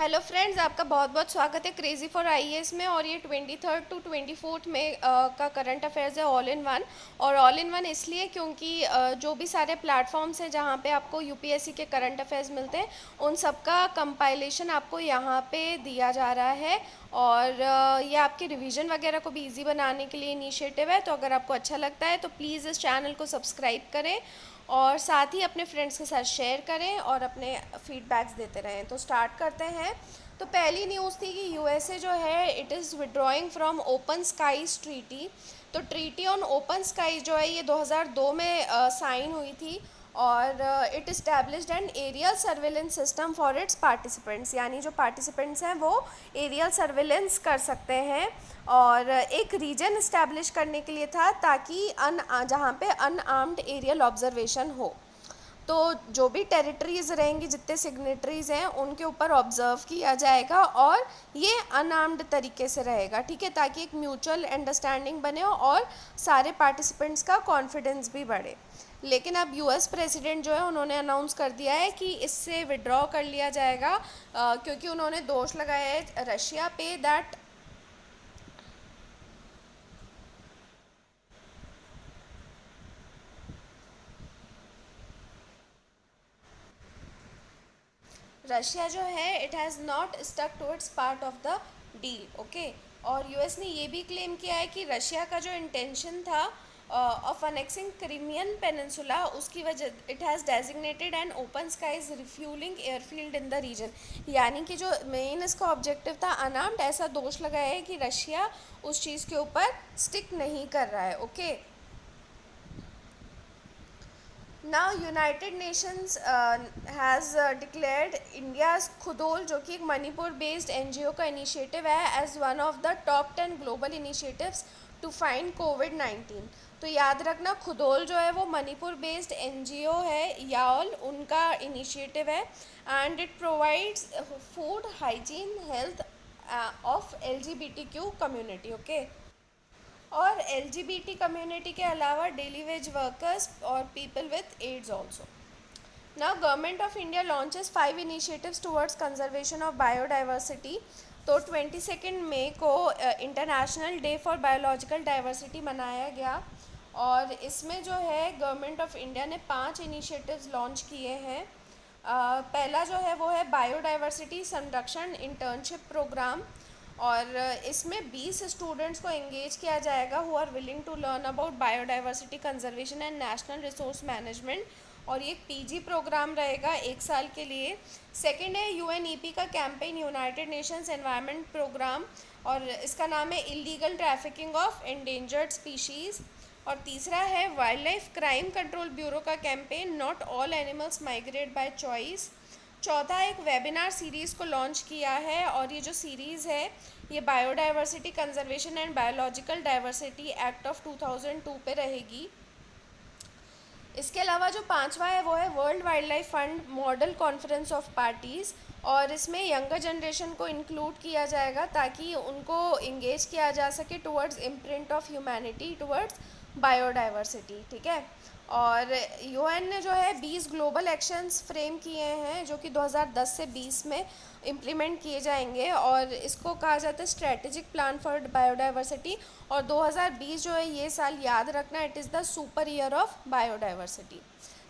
Hello friends, आपका बहुत बहुत स्वागत है क्रेज़ी फॉर आईएएस में। और ये 23 टू 24 में का करंट अफेयर्स है ऑल इन वन। और ऑल इन वन इसलिए क्योंकि जो भी सारे प्लेटफॉर्म्स हैं जहाँ पे आपको यूपीएससी के करंट अफेयर्स मिलते हैं, उन सब का कंपाइलेशन आपको यहाँ पे दिया जा रहा है। और ये आपके रिवीजन वगैरह को भी इजी बनाने के लिए इनिशिएटिव है। तो अगर आपको अच्छा लगता है तो प्लीज़ इस चैनल को सब्सक्राइब करें और साथ ही अपने फ्रेंड्स के साथ शेयर करें और अपने फीडबैक्स देते रहें। तो स्टार्ट करते हैं। तो पहली न्यूज़ थी कि यूएसए जो है it is withdrawing from open skies treaty. तो ट्रीटी ऑन ओपन स्काईज जो है ये 2002 में साइन हुई थी। और it established an aerial surveillance system for its participants, यानी जो पार्टिसिपेंट्स हैं वो एरियल सर्विलेंस कर सकते हैं। और एक रीजन इस्टेब्लिश करने के लिए था ताकि जहाँ पे अनआर्म्ड एरियल ऑब्जर्वेशन हो। तो जो भी टेरिटरीज़ रहेंगी, जितने सिग्नेटरीज़ हैं, उनके ऊपर ऑब्ज़र्व किया जाएगा और ये अनआर्म्ड तरीके से रहेगा, ठीक है, ताकि एक म्यूचुअल अंडरस्टैंडिंग बने और सारे पार्टिसिपेंट्स का कॉन्फिडेंस भी बढ़े। लेकिन अब यूएस प्रेसिडेंट जो है उन्होंने अनाउंस कर दिया है कि इससे विड्रॉ कर लिया जाएगा, क्योंकि उन्होंने दोष लगाया है रशिया पे दैट रशिया जो है it has not stuck to its part of the deal, okay. और यूएस ने ये भी क्लेम किया है कि रशिया का जो इंटेंशन था ऑफ अनेक्सिंग क्रीमियन पेनिनसुला, उसकी वजह it has designated an open skies refuelling airfield in the region. यानी कि जो मेन इसका ऑब्जेक्टिव था अनार्म्ड, ऐसा दोष लगाया है कि रशिया उस चीज़ के ऊपर स्टिक नहीं कर रहा है, okay. Now United Nations has declared India's Khudol, जो कि एक मणिपुर बेस्ड एनजीओ का इनिशिएटिव है, as one of the top 10 global initiatives to find कोविड-19। तो याद रखना, खुदोल जो है वो मणिपुर बेस्ड एनजीओ है, याओल उनका इनिशिएटिव है। And it provides food hygiene health of LGBTQ community, okay. और एलजीबीटी कम्युनिटी के अलावा डेली वेज वर्कर्स और people with AIDS also. Now government of India launches 5 initiatives towards conservation of biodiversity. तो 22 मई को international day for biological diversity मनाया गया। और इसमें जो है गवर्नमेंट ऑफ इंडिया ने 5 इनिशिएटिव्स लॉन्च किए हैं। पहला जो है वो है बायोडाइवर्सिटी संरक्षण इंटर्नशिप प्रोग्राम। और इसमें 20 स्टूडेंट्स को एंगेज किया जाएगा who are willing to learn about biodiversity conservation and national resource management. और ये एक पीजी प्रोग्राम रहेगा 1 साल के लिए। सेकंड है यूएनईपी का campaign, United Nations Environment Programme, और इसका नाम है illegal trafficking of endangered species. और तीसरा है wild life crime control bureau का campaign, not all animals migrate by choice. चौथा एक वेबिनार सीरीज़ को लॉन्च किया है, और ये जो सीरीज़ है ये biodiversity conservation and biological diversity act of 2002 पे रहेगी। इसके अलावा जो पांचवा है वो है world wild life fund model conference of parties. और इसमें यंगर जनरेशन को इंक्लूड किया जाएगा ताकि उनको इंगेज किया जा सके towards imprint of humanity towards biodiversity, ठीक है। और यूएन ने जो है 20 ग्लोबल एक्शंस फ्रेम किए हैं जो कि 2010 से 20 में इम्प्लीमेंट किए जाएंगे, और इसको कहा जाता है स्ट्रेटेजिक प्लान फॉर बायोडाइवर्सिटी। और 2020 जो है ये साल याद रखना, it is the super year of biodiversity.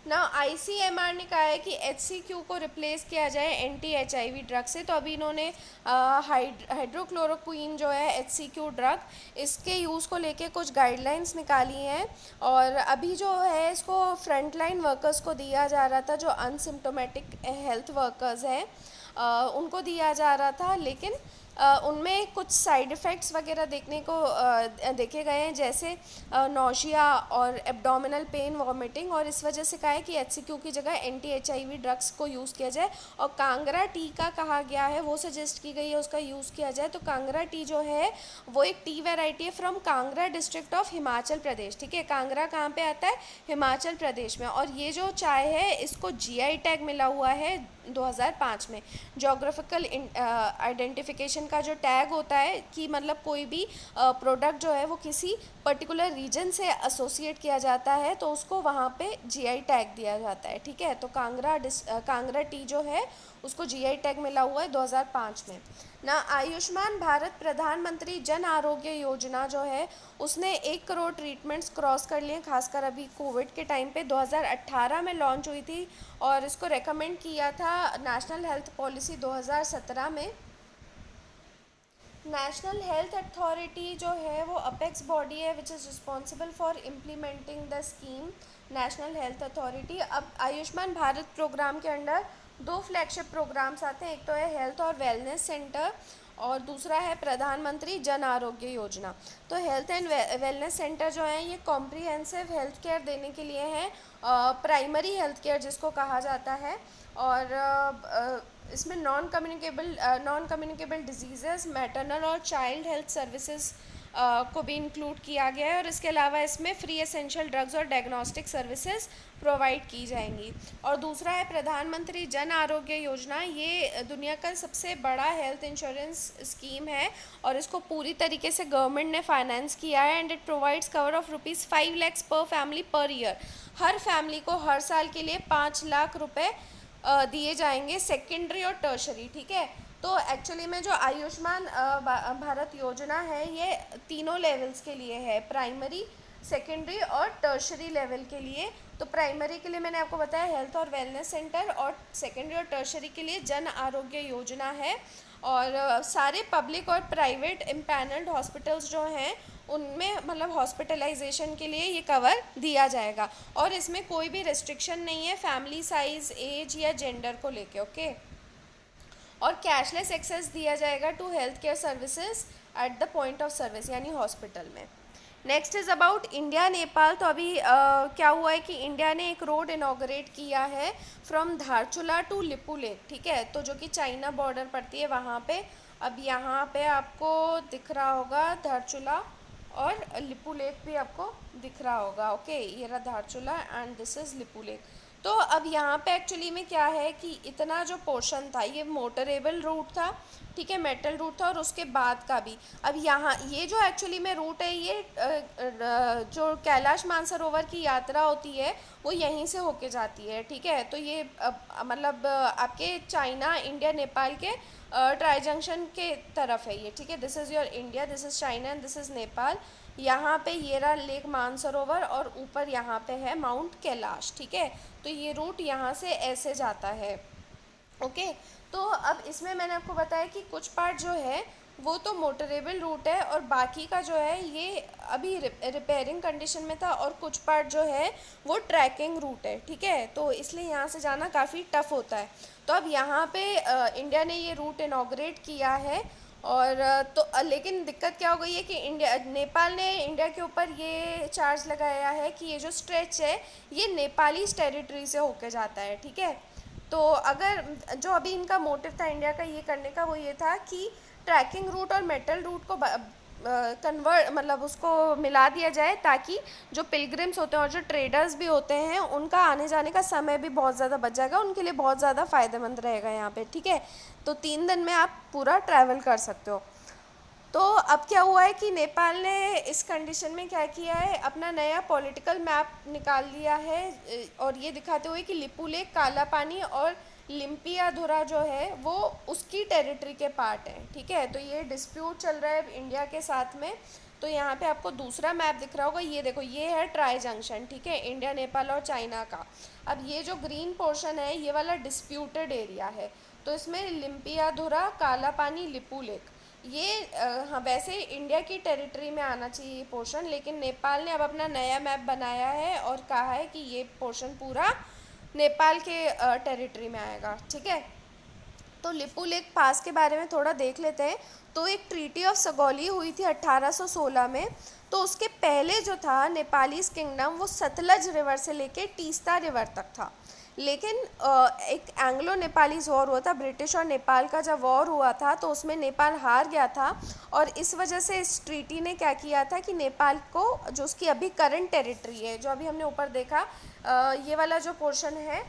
ना आईसीएमआर ने कहा है कि एचसीक्यू को रिप्लेस किया जाए एंटी एचआईवी ड्रग से। तो अभी इन्होंने हाइड्रोक्लोरोक्विन जो है एचसीक्यू ड्रग, इसके यूज़ को लेके कुछ गाइडलाइंस निकाली हैं। और अभी जो है इसको फ्रंटलाइन वर्कर्स को दिया जा रहा था, जो अनसिम्टोमेटिक हेल्थ वर्कर्स हैं उनको दिया जा रहा था, लेकिन उनमें कुछ साइड इफ़ेक्ट्स वगैरह देखने को देखे गए हैं, जैसे नौशिया और एब्डोमिनल पेन, वॉमिटिंग। और इस वजह से कहा है कि एचसीक्यू की जगह एंटी एचआईवी ड्रग्स को यूज़ किया जाए। और कांगरा टी का कहा गया है, वो सजेस्ट की गई है उसका यूज़ किया जाए। तो कांगरा टी जो है वो एक टी वेराइटी है from Kangra district of Himachal Pradesh, ठीक है। कांगरा कहाँ पे आता है? हिमाचल प्रदेश में। और ये जो चाय है इसको जीआई टैग मिला हुआ है 2005 में, जोग्राफिकल आइडेंटिफिकेशन नेशन का जो टैग होता है कि मतलब कोई भी प्रोडक्ट जो है वो किसी पर्टिकुलर रीजन से एसोसिएट किया जाता है तो उसको वहाँ पे जीआई टैग दिया जाता है, ठीक है। तो कांगड़ा टी जो है उसको जीआई टैग मिला हुआ है 2005 में ना। आयुष्मान भारत प्रधानमंत्री जन आरोग्य योजना जो है उसने 1 करोड़ ट्रीटमेंट्स क्रॉस कर लिए, खासकर अभी कोविड के टाइम पे 2018 में लॉन्च हुई थी और इसको रेकमेंड किया था नेशनल हेल्थ पॉलिसी 2017 में। नेशनल हेल्थ अथॉरिटी जो है वो अपेक्स बॉडी है which is responsible for implementing the scheme, national health authority. अब आयुष्मान भारत प्रोग्राम के अंडर 2 फ्लैगशिप प्रोग्राम्स आते हैं, एक तो है हेल्थ और वेलनेस सेंटर और दूसरा है प्रधानमंत्री जन आरोग्य योजना। तो हेल्थ एंड वेलनेस सेंटर जो है ये कॉम्प्रिहेंसिव हेल्थ केयर देने के लिए हैं, प्राइमरी हेल्थ केयर जिसको कहा जाता है। और इसमें नॉन कम्युनिकेबल डिजीज़ेस, मैटरनल और चाइल्ड हेल्थ सर्विसेज को भी इंक्लूड किया गया है और इसके अलावा इसमें फ्री एसेंशियल ड्रग्स और डायग्नोस्टिक सर्विसेज प्रोवाइड की जाएंगी। और दूसरा है प्रधानमंत्री जन आरोग्य योजना, ये दुनिया का सबसे बड़ा हेल्थ इंश्योरेंस स्कीम है और इसको पूरी तरीके से गवर्नमेंट ने फाइनेंस किया है and it provides cover of ₹5 lakhs पर फैमिली पर ईयर। हर फैमिली को हर साल के लिए 5 लाख रुपए दिए जाएंगे, सेकेंडरी और टर्शरी, ठीक है। तो एक्चुअली में जो आयुष्मान भारत योजना है ये तीनों लेवल्स के लिए है, प्राइमरी, सेकेंडरी और टर्शरी लेवल के लिए। तो प्राइमरी के लिए मैंने आपको बताया हेल्थ और वेलनेस सेंटर और सेकेंडरी और टर्शरी के लिए जन आरोग्य योजना है। और सारे पब्लिक और प्राइवेट इम्पैनल्ड हॉस्पिटल्स जो हैं उनमें मतलब हॉस्पिटलाइजेशन के लिए ये कवर दिया जाएगा और इसमें कोई भी रिस्ट्रिक्शन नहीं है फैमिली साइज, एज या जेंडर को लेके, ओके। और कैशलेस एक्सेस दिया जाएगा to health care services at the point of service यानी हॉस्पिटल में। Next is about India Nepal. तो अभी क्या हुआ है कि इंडिया ने एक रोड इनॉग्रेट किया है from Dharchula to Lipulekh, ठीक है। तो जो कि चाइना बॉर्डर पड़ती है वहाँ पे। अब यहाँ पे आपको दिख रहा होगा धारचूला और लिपू लेक भी आपको दिख रहा होगा, ओके। ये रहा Dharchula and this is Lipu lake. तो अब यहाँ पे एक्चुअली में क्या है कि इतना जो पोर्शन था ये मोटरेबल रूट था, ठीक है, मेटल रूट था और उसके बाद का भी। अब यहाँ ये जो एक्चुअली में रूट है ये जो कैलाश मानसरोवर की यात्रा होती है वो यहीं से होके जाती है, ठीक है। तो ये मतलब आपके चाइना, इंडिया, नेपाल के ट्राई जंक्शन के तरफ है ये, ठीक है। This is your India, this is China and this is Nepal. यहाँ पे ये रहा लेक मानसरोवर और ऊपर यहाँ पे है माउंट कैलाश, ठीक है। तो ये रूट यहाँ से ऐसे जाता है, ओके। तो अब इसमें मैंने आपको बताया कि कुछ पार्ट जो है वो तो मोटरेबल रूट है और बाकी का जो है ये अभी रिपेयरिंग कंडीशन में था और कुछ पार्ट जो है वो ट्रैकिंग रूट है, ठीक है। तो इसलिए यहाँ से जाना काफ़ी टफ होता है। तो अब यहाँ पे इंडिया ने ये रूट इनॉग्रेट किया है और तो लेकिन दिक्कत क्या हो गई है कि नेपाल ने इंडिया के ऊपर ये चार्ज लगाया है कि ये जो स्ट्रेच है ये नेपाली टेरिटरी से होके जाता है, ठीक है। तो अगर जो अभी इनका मोटिव था इंडिया का ये करने का वो ये था कि ट्रैकिंग रूट और मेटल रूट को कन्वर्ट मतलब उसको मिला दिया जाए ताकि जो पिलग्रिम्स होते हैं और जो ट्रेडर्स भी होते हैं उनका आने जाने का समय भी बहुत ज़्यादा बच जाएगा, उनके लिए बहुत ज़्यादा फ़ायदेमंद रहेगा यहाँ पे, ठीक है। तो 3 दिन में आप पूरा ट्रैवल कर सकते हो। तो अब क्या हुआ है कि नेपाल ने इस कंडीशन में क्या किया है, अपना नया पॉलिटिकल मैप निकाल लिया है और ये दिखाते हुए कि लिपू लेक, काला पानी और लिम्पियाधुरा जो है वो उसकी टेरिटरी के पार्ट हैं, ठीक है। तो ये डिस्प्यूट चल रहा है इंडिया के साथ में। तो यहाँ पे आपको दूसरा मैप दिख रहा होगा, ये देखो ये है ट्राई जंक्शन, ठीक है, इंडिया, नेपाल और चाइना का। अब ये जो ग्रीन पोर्शन है ये वाला डिस्प्यूटेड एरिया है। तो इसमें लिम्पियाधुरा, काला पानी, लिपू लेक ये हाँ वैसे इंडिया की टेरिटरी में आना चाहिए ये पोर्शन, लेकिन नेपाल ने अब अपना नया मैप बनाया है और कहा है कि ये पोर्शन पूरा नेपाल के टेरिटरी में आएगा, ठीक है। तो लिपू लेक पास के बारे में थोड़ा देख लेते हैं। तो एक ट्रीटी ऑफ सगौली हुई थी 1816 में। तो उसके पहले जो था नेपालीज किंगडम वो सतलज रिवर से लेके तीस्ता रिवर तक था। लेकिन एक एंग्लो नेपालीज वॉर हुआ था, ब्रिटिश और नेपाल का जब वॉर हुआ था तो उसमें नेपाल हार गया था और इस वजह से इस ट्रीटी ने क्या किया था कि नेपाल को जो उसकी अभी करंट टेरिटरी है, जो अभी हमने ऊपर देखा ये वाला जो पोर्शन है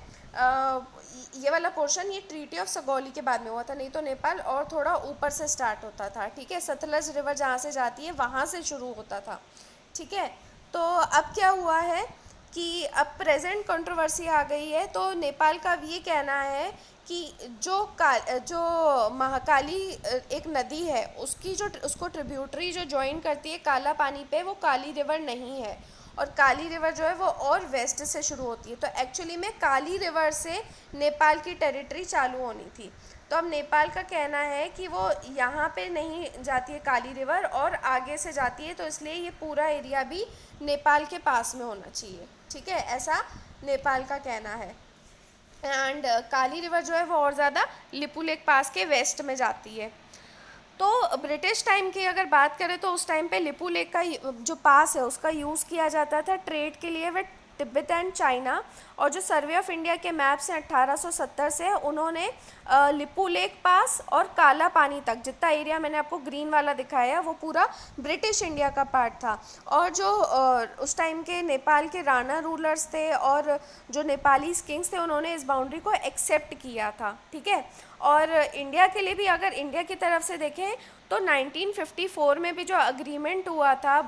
ये वाला पोर्शन ये ट्रीटी ऑफ सगौली के बाद में हुआ था, नहीं तो नेपाल और थोड़ा ऊपर से स्टार्ट होता था, ठीक है। सतलज रिवर जहाँ से जाती है वहाँ से शुरू होता था, ठीक है। तो अब क्या हुआ है कि अब प्रेजेंट कंट्रोवर्सी आ गई है। तो नेपाल का ये कहना है कि जो महाकाली एक नदी है, उसकी जो उसको ट्रिब्यूटरी जो ज्वाइन करती है काला पानी पे, वो काली रिवर नहीं है, और काली रिवर जो है वो और वेस्ट से शुरू होती है। तो एक्चुअली में काली रिवर से नेपाल की टेरिटरी चालू होनी थी। तो अब नेपाल का कहना है कि वो यहाँ पे नहीं जाती है काली रिवर, और आगे से जाती है, तो इसलिए ये पूरा एरिया भी नेपाल के पास में होना चाहिए, ठीक है, ऐसा नेपाल का कहना है। एंड काली रिवर जो है वो और ज़्यादा लिपुलेख पास के वेस्ट में जाती है। तो ब्रिटिश टाइम की अगर बात करें तो उस टाइम पे लिपुलेख का जो पास है उसका यूज़ किया जाता था ट्रेड के लिए विद तिब्बत एंड चाइना। और जो सर्वे ऑफ इंडिया के मैप्स हैं 1870 से, उन्होंने लिपुलेख पास और काला पानी तक जितना एरिया मैंने आपको ग्रीन वाला दिखाया वो पूरा ब्रिटिश इंडिया का पार्ट था। और जो उस टाइम के नेपाल के राणा रूलर्स थे और जो नेपाली किंग्स थे, उन्होंने इस बाउंड्री को एक्सेप्ट किया था, ठीक है। और इंडिया के लिए भी अगर इंडिया की तरफ से देखें तो 1954 में भी जो अग्रीमेंट हुआ था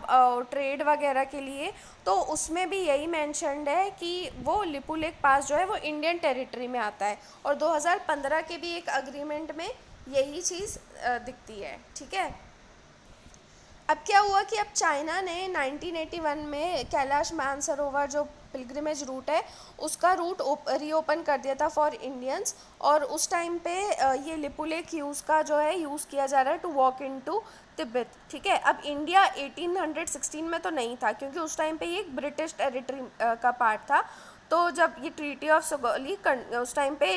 ट्रेड वगैरह के लिए, तो उसमें भी यही मेंशन्ड है कि वो लिपुलेख पास जो है वो इंडियन टेरिटरी में आता है। और 2015 के भी एक अग्रीमेंट में यही चीज़ दिखती है, ठीक है। अब क्या हुआ कि अब चाइना ने 1981 में कैलाश मानसरोवर जो पिलग्रिमेज रूट है उसका रूट रीओपन कर दिया था फॉर इंडियंस। और उस टाइम पे ये लिपुलेख यूज़ का जो है यूज़ किया जा रहा है टू वॉक इनटू तिब्बत, ठीक है। अब इंडिया 1816 में तो नहीं था, क्योंकि उस टाइम पे ये एक ब्रिटिश टेरिटरी का पार्ट था। तो जब ये ट्रीटी ऑफ सगौली उस टाइम पे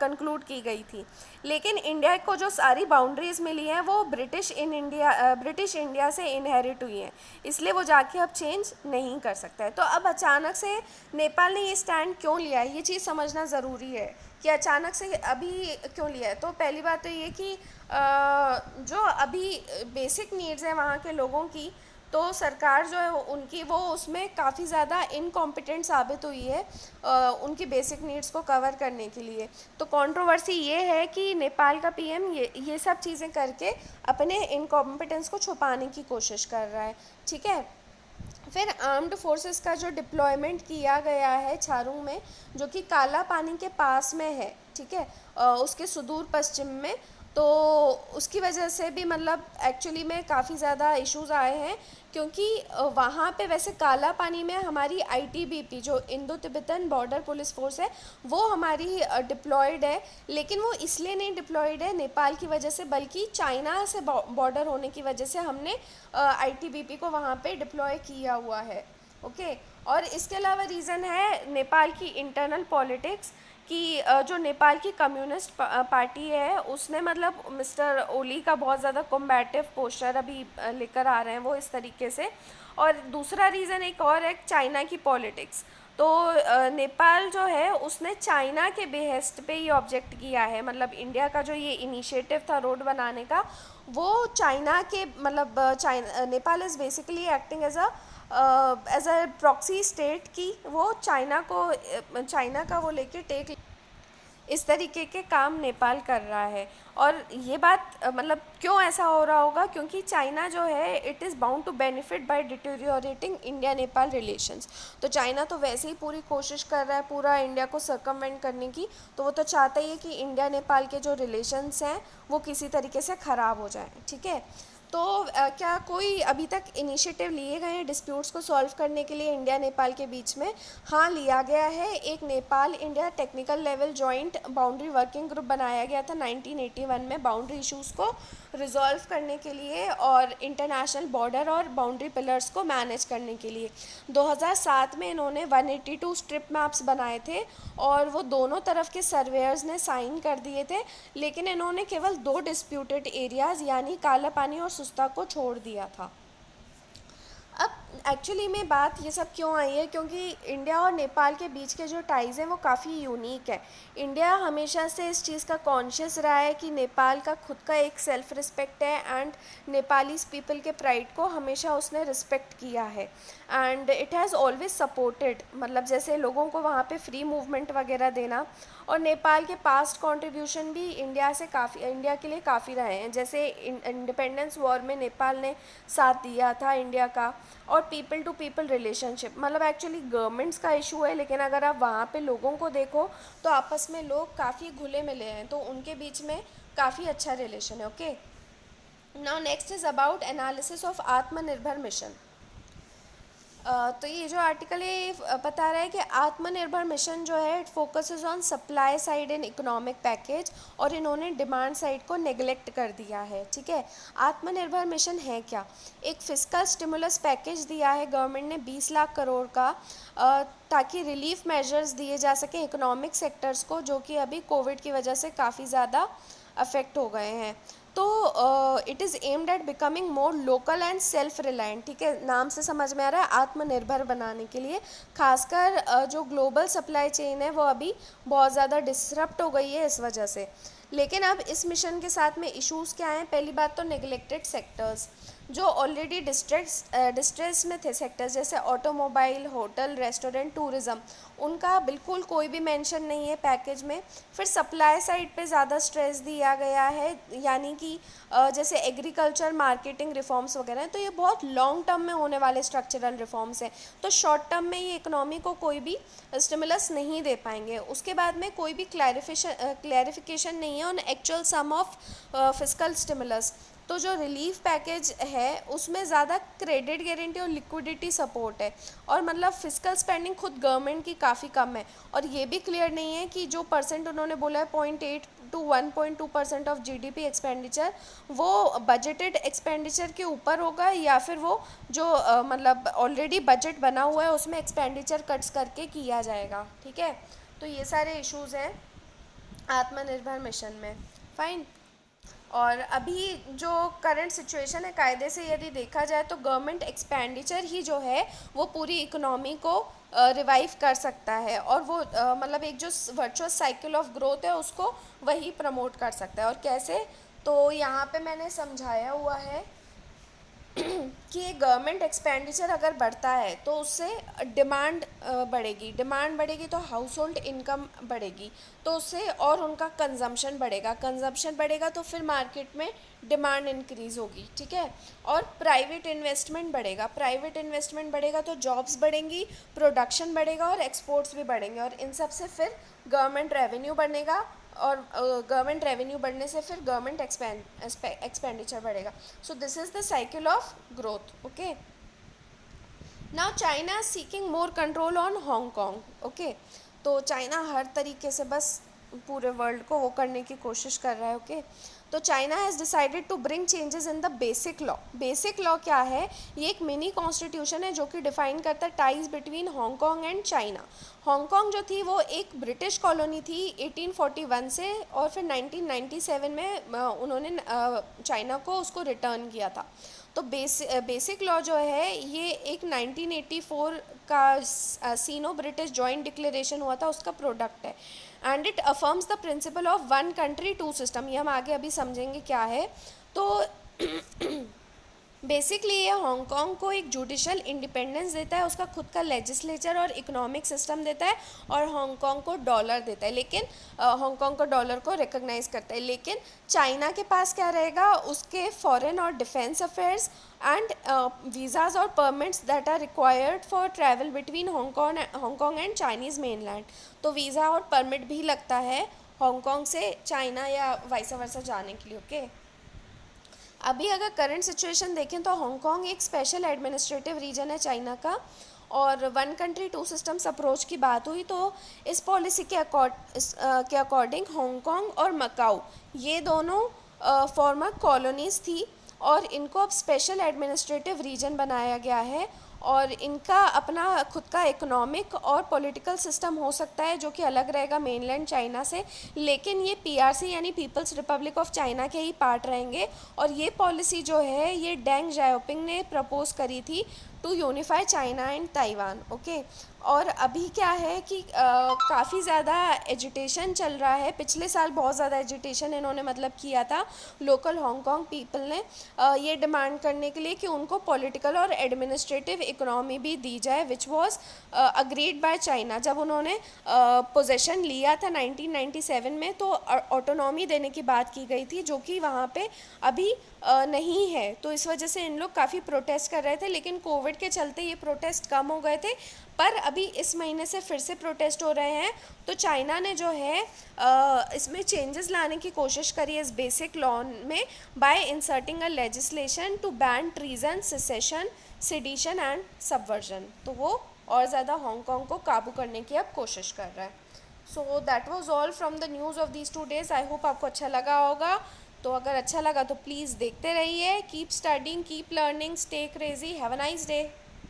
कंक्लूड की गई थी, लेकिन इंडिया को जो सारी बाउंड्रीज मिली हैं वो ब्रिटिश इंडिया से इनहेरिट हुई हैं, इसलिए वो जाके अब चेंज नहीं कर सकता है। तो अब अचानक से नेपाल ने ये स्टैंड क्यों लिया है, ये चीज़ समझना ज़रूरी है कि अचानक से अभी क्यों लिया है। तो पहली बात तो ये कि जो अभी बेसिक नीड्स हैं वहाँ के लोगों की, तो सरकार जो है उनकी वो उसमें काफ़ी ज़्यादा इनकॉम्पिटेंट साबित हुई है उनकी बेसिक नीड्स को कवर करने के लिए। तो कंट्रोवर्सी ये है कि नेपाल का पीएम ये सब चीज़ें करके अपने इनकॉम्पिटेंस को छुपाने की कोशिश कर रहा है, ठीक है। फिर आर्म्ड फोर्सेस का जो डिप्लॉयमेंट किया गया है छारूंग में, जो कि काला पानी के पास में है, ठीक है, उसके सुदूर पश्चिम में, तो उसकी वजह से भी मतलब एक्चुअली में काफ़ी ज़्यादा इश्यूज आए हैं, क्योंकि वहाँ पे वैसे काला पानी में हमारी आईटीबीपी जो Indo Tibetan border police force है वो हमारी डिप्लॉयड है, लेकिन वो इसलिए नहीं डिप्लॉयड है नेपाल की वजह से, बल्कि चाइना से बॉर्डर होने की वजह से हमने आईटीबीपी को वहाँ पे डिप्लॉय किया हुआ है, ओके। और इसके अलावा रीज़न है नेपाल की इंटरनल पॉलिटिक्स कि जो नेपाल की कम्युनिस्ट पार्टी है उसने मतलब मिस्टर ओली का बहुत ज़्यादा कॉम्बैटिव पोस्चर अभी लेकर आ रहे हैं वो इस तरीके से। और दूसरा रीज़न एक और है चाइना की पॉलिटिक्स। तो नेपाल जो है उसने चाइना के बेहेस्ट पे ये ऑब्जेक्ट किया है, मतलब इंडिया का जो ये इनिशिएटिव था रोड बनाने का वो चाइना के मतलब China Nepal is basically acting as a proxy state की वो चाइना का वो लेके टेक इस तरीके के काम नेपाल कर रहा है। और ये बात मतलब क्यों ऐसा हो रहा होगा, क्योंकि चाइना जो है it is bound to benefit by deteriorating India Nepal relations. तो चाइना तो वैसे ही पूरी कोशिश कर रहा है पूरा इंडिया को सर्कमवेंट करने की, तो वो तो चाहता ही है कि इंडिया नेपाल के जो रिलेशंस हैं वो किसी तरीके से ख़राब हो जाएं, ठीक है। तो क्या कोई अभी तक इनिशिएटिव लिए गए हैं डिस्प्यूट्स को सॉल्व करने के लिए इंडिया नेपाल के बीच में? हाँ, लिया गया है। एक Nepal India technical level joint boundary working group बनाया गया था 1981 में बाउंड्री इश्यूज़ को रिजॉल्व करने के लिए और इंटरनेशनल बॉर्डर और बाउंड्री पिलर्स को मैनेज करने के लिए। 2007 में इन्होंने 182 स्ट्रिप मैप्स बनाए थे और वो दोनों तरफ के सर्वेयर्स ने साइन कर दिए थे, लेकिन इन्होंने केवल 2 डिस्प्यूटेड एरियाज़ यानी काला पानी और सुस्ता को छोड़ दिया था। अब एक्चुअली में बात ये सब क्यों आई है, क्योंकि इंडिया और नेपाल के बीच के जो टाइज़ हैं वो काफ़ी यूनिक है। इंडिया हमेशा से इस चीज़ का कॉन्शियस रहा है कि नेपाल का खुद का एक सेल्फ रिस्पेक्ट है एंड नेपालीज पीपल के प्राइड को हमेशा उसने रिस्पेक्ट किया है and it has always supported, मतलब जैसे लोगों को वहाँ पे फ्री मूवमेंट वगैरह देना और नेपाल के पास्ट कंट्रीब्यूशन भी इंडिया के लिए काफ़ी रहे हैं, जैसे इंडिपेंडेंस वॉर में नेपाल ने साथ दिया था इंडिया का। और पीपल टू पीपल रिलेशनशिप, मतलब एक्चुअली गवर्नमेंट्स का इशू है, लेकिन अगर आप वहाँ पे लोगों को देखो तो आपस में लोग काफ़ी घुले मिले हैं, तो उनके बीच में काफ़ी अच्छा रिलेशन है। Okay, now next is about analysis of आत्मनिर्भर मिशन। तो ये जो आर्टिकल है बता रहा है कि आत्मनिर्भर मिशन जो है it focuses on supply side in economic package, और इन्होंने डिमांड साइड को नेग्लेक्ट कर दिया है। ठीक है, आत्मनिर्भर मिशन है क्या? एक फिस्कल स्टिमुलस पैकेज दिया है गवर्नमेंट ने 20 लाख करोड़ का, ताकि रिलीफ मेजर्स दिए जा सके इकोनॉमिक सेक्टर्स को, जो कि अभी कोविड की वजह से काफ़ी ज़्यादा अफेक्ट हो गए हैं। तो it is aimed at becoming more local and self reliant. ठीक है, नाम से समझ में आ रहा है, आत्मनिर्भर बनाने के लिए। खासकर जो ग्लोबल सप्लाई चेन है वो अभी बहुत ज़्यादा डिसरप्ट हो गई है इस वजह से। लेकिन अब इस मिशन के साथ में इश्यूज़ क्या हैं? पहली बात तो नेग्लेक्टेड सेक्टर्स, जो ऑलरेडी डिस्ट्रेस में थे सेक्टर्स, जैसे ऑटोमोबाइल, होटल, रेस्टोरेंट, टूरिज़्म, उनका बिल्कुल कोई भी मेंशन नहीं है पैकेज में। फिर सप्लाई साइड पे ज़्यादा स्ट्रेस दिया गया है, यानी कि जैसे एग्रीकल्चर, मार्केटिंग रिफॉर्म्स वगैरह हैं, तो ये बहुत लॉन्ग टर्म में होने वाले स्ट्रक्चरल रिफॉर्म्स हैं, तो शॉर्ट टर्म में ये इकोनॉमी को कोई भी स्टिमुलस नहीं दे पाएंगे। उसके बाद में कोई भी क्लैरिफिकेशन नहीं है on actual sum of fiscal stimulus. तो जो रिलीफ पैकेज है उसमें ज़्यादा क्रेडिट गारंटी और लिक्विडिटी सपोर्ट है, और मतलब फिस्कल स्पेंडिंग खुद गवर्नमेंट की काफ़ी कम है, और ये भी क्लियर नहीं है कि जो परसेंट उन्होंने बोला है 0.8 to 1.2% ऑफ जीडीपी एक्सपेंडिचर, वो बजटेड एक्सपेंडिचर के ऊपर होगा, या फिर वो जो मतलब ऑलरेडी बजट बना हुआ है उसमें एक्सपेंडिचर कट्स करके किया जाएगा। ठीक है, तो ये सारे इश्यूज़ हैं आत्मनिर्भर मिशन में। फाइन। और अभी जो करंट सिचुएशन है, कायदे से यदि देखा जाए तो गवर्नमेंट एक्सपेंडिचर ही जो है वो पूरी इकोनॉमी को रिवाइव कर सकता है, और वो मतलब एक जो वर्चुअस साइकिल ऑफ ग्रोथ है उसको वही प्रमोट कर सकता है। और कैसे? तो यहाँ पे मैंने समझाया हुआ है कि गवर्नमेंट एक्सपेंडिचर अगर बढ़ता है तो उससे डिमांड बढ़ेगी तो हाउस होल्ड इनकम बढ़ेगी, तो उससे और उनका कंजम्पशन बढ़ेगा तो फिर मार्केट में डिमांड इंक्रीज़ होगी। ठीक है, और प्राइवेट इन्वेस्टमेंट बढ़ेगा तो जॉब्स बढ़ेंगी, प्रोडक्शन बढ़ेगा और एक्सपोर्ट्स भी बढ़ेंगे, और इन सब से फिर गवर्नमेंट रेवेन्यू बढ़ेगा, और गवर्नमेंट रेवेन्यू बढ़ने से फिर गवर्नमेंट एक्सपेंडिचर बढ़ेगा। So this is the cycle of growth. Okay, now China seeking more control on Hong Kong. Okay, तो चाइना हर तरीके से बस पूरे वर्ल्ड को वो करने की कोशिश कर रहा है। ओके, तो China has decided to bring changes in the basic law. Basic law क्या है? ये एक मिनी कॉन्स्टिट्यूशन है जो कि डिफाइन करता है ties between Hong Kong and China. Hong Kong जो थी वो एक ब्रिटिश कॉलोनी थी 1841 से, और फिर 1997 में उन्होंने चाइना को उसको रिटर्न किया था। तो बेसिक लॉ जो है ये एक 1984 का सीनो ब्रिटिश जॉइंट डिक्लेरेशन हुआ था उसका प्रोडक्ट है, and it affirms the principle of one country two system. ये हम आगे अभी समझेंगे क्या है। तो बेसिकली ये हांगकांग को एक जुडिशल इंडिपेंडेंस देता है, उसका खुद का लेजिस्लेचर और इकोनॉमिक सिस्टम देता है, और हांगकांग को डॉलर देता है, लेकिन हांगकांग को डॉलर को रिकॉग्नाइज करता है। लेकिन चाइना के पास क्या रहेगा? उसके फॉरेन और डिफेंस अफेयर्स एंड वीज़ाज और permits that are required for travel between Hong Kong and Chinese mainland. तो वीज़ा और परमिट भी लगता है हांगकांग से चाइना या वाइस वर्सा जाने के लिए। ओके, अभी अगर करंट सिचुएशन देखें तो हांगकांग एक स्पेशल एडमिनिस्ट्रेटिव रीजन है चाइना का, और one country two systems approach की बात हुई तो इस पॉलिसी के अकॉर्डिंग हांगकांग और मकाऊ ये दोनों फॉर्मर कॉलोनीज़ थी, और इनको अब स्पेशल एडमिनिस्ट्रेटिव रीजन बनाया गया है, और इनका अपना खुद का इकोनॉमिक और पॉलिटिकल सिस्टम हो सकता है जो कि अलग रहेगा मेनलैंड चाइना से, लेकिन ये पीआरसी यानी पीपल्स रिपब्लिक ऑफ चाइना के ही पार्ट रहेंगे। और ये पॉलिसी जो है ये डेंग जाओपिंग ने प्रपोज करी थी to unify China and Taiwan. Okay, और अभी क्या है कि काफ़ी ज़्यादा एजिटेशन चल रहा है। पिछले साल बहुत ज़्यादा एजिटेशन इन्होंने मतलब किया था लोकल हांगकांग पीपल ने, ये डिमांड करने के लिए कि उनको पॉलिटिकल और एडमिनिस्ट्रेटिव इकोनॉमी भी दी जाए, which was agreed by China. जब उन्होंने पोजेशन लिया था 1997 में, तो ऑटोनॉमी देने की बात की गई थी, जो कि वहाँ पे अभी नहीं है। तो इस वजह से इन लोग काफ़ी प्रोटेस्ट कर रहे थे, लेकिन कोविड के चलते ये प्रोटेस्ट कम हो गए थे। पर अभी इस महीने से फिर से प्रोटेस्ट हो रहे हैं। तो चाइना ने जो है इसमें चेंजेस लाने की कोशिश करी है इस बेसिक लॉ में, by inserting a legislation to ban treason, secession, sedition and subversion. तो वो और ज़्यादा हांगकांग को काबू करने की अब कोशिश कर रहा है। So that was all from the news of these 2 days। I hope आपको अच्छा लगा होगा। तो अगर अच्छा लगा तो प्लीज़ देखते रहिए। Keep studying, keep learning, stay crazy. Have a nice day.